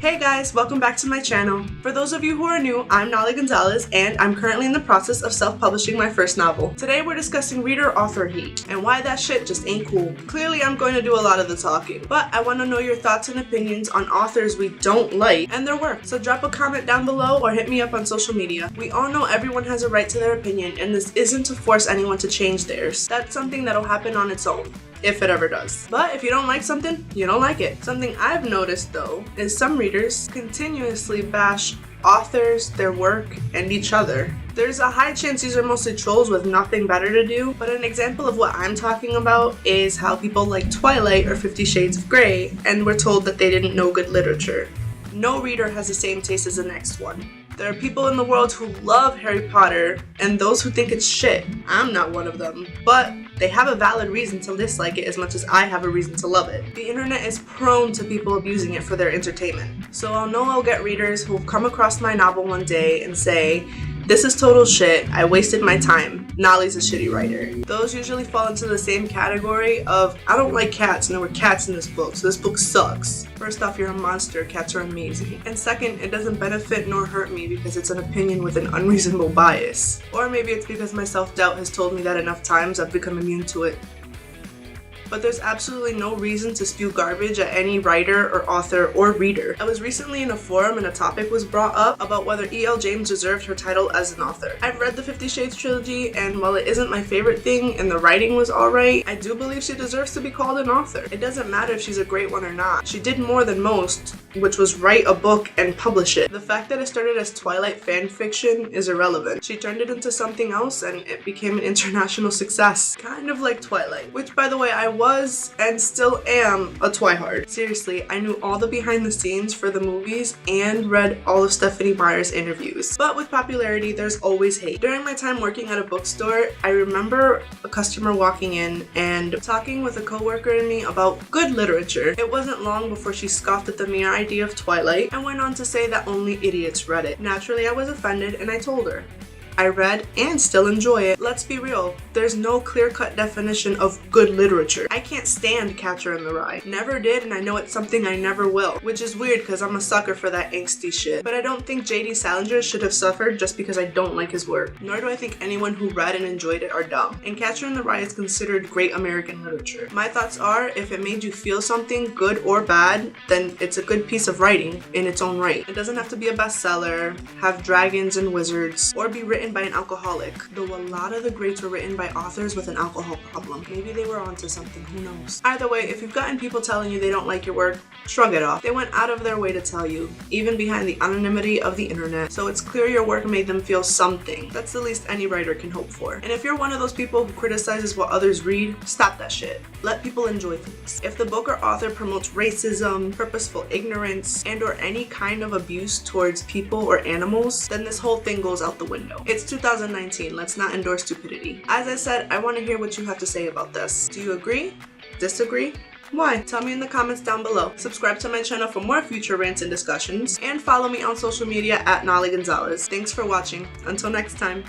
Hey guys, welcome back to my channel. For those of you who are new, I'm Naley Gonzalez and I'm currently in the process of self-publishing my first novel. Today we're discussing reader-author hate and why that shit just ain't cool. Clearly I'm going to do a lot of the talking, but I want to know your thoughts and opinions on authors we don't like and their work. So drop a comment down below or hit me up on social media. We all know everyone has a right to their opinion and this isn't to force anyone to change theirs. That's something that'll happen on its own, if it ever does. But if you don't like something, you don't like it. Something I've noticed though is some readers continuously bash authors, their work, and each other. There's a high chance these are mostly trolls with nothing better to do, but an example of what I'm talking about is how people like Twilight or 50 Shades of Grey and were told that they didn't know good literature. No reader has the same taste as the next one. There are people in the world who love Harry Potter and those who think it's shit. I'm not one of them, but they have a valid reason to dislike it as much as I have a reason to love it. The internet is prone to people abusing it for their entertainment. So I'll get readers who'll come across my novel one day and say, "This is total shit, I wasted my time, Naley's a shitty writer." Those usually fall into the same category of, "I don't like cats and there were cats in this book, so this book sucks." First off, you're a monster, cats are amazing. And second, it doesn't benefit nor hurt me because it's an opinion with an unreasonable bias. Or maybe it's because my self-doubt has told me that enough times I've become immune to it. But there's absolutely no reason to spew garbage at any writer or author or reader. I was recently in a forum and a topic was brought up about whether E.L. James deserved her title as an author. I've read the 50 Shades trilogy and while it isn't my favorite thing and the writing was alright, I do believe she deserves to be called an author. It doesn't matter if she's a great one or not. She did more than most, which was write a book and publish it. The fact that it started as Twilight fan fiction is irrelevant. She turned it into something else and it became an international success. Kind of like Twilight, which by the way I was and still am a Twihard. Seriously, I knew all the behind the scenes for the movies and read all of Stephenie Meyer's interviews. But with popularity, there's always hate. During my time working at a bookstore, I remember a customer walking in and talking with a coworker and me about good literature. It wasn't long before she scoffed at the mere idea of Twilight and went on to say that only idiots read it. Naturally, I was offended and I told her, I read and still enjoy it. Let's be real, there's no clear-cut definition of good literature. I can't stand Catcher in the Rye. Never did and I know it's something I never will. Which is weird because I'm a sucker for that angsty shit. But I don't think J.D. Salinger should have suffered just because I don't like his work. Nor do I think anyone who read and enjoyed it are dumb. And Catcher in the Rye is considered great American literature. My thoughts are, if it made you feel something, good or bad, then it's a good piece of writing in its own right. It doesn't have to be a bestseller, have dragons and wizards, or be written by an alcoholic, though a lot of the greats were written by authors with an alcohol problem. Maybe they were onto something, who knows. Either way, if you've gotten people telling you they don't like your work, shrug it off. They went out of their way to tell you, even behind the anonymity of the internet, so it's clear your work made them feel something. That's the least any writer can hope for. And if you're one of those people who criticizes what others read, stop that shit. Let people enjoy things. If the book or author promotes racism, purposeful ignorance, and or any kind of abuse towards people or animals, then this whole thing goes out the window. It's 2019, let's not endorse stupidity. As I said, I want to hear what you have to say about this. Do you agree? Disagree? Why? Tell me in the comments down below. Subscribe to my channel for more future rants and discussions, and follow me on social media at NaleyGonzalez. Thanks for watching. Until next time.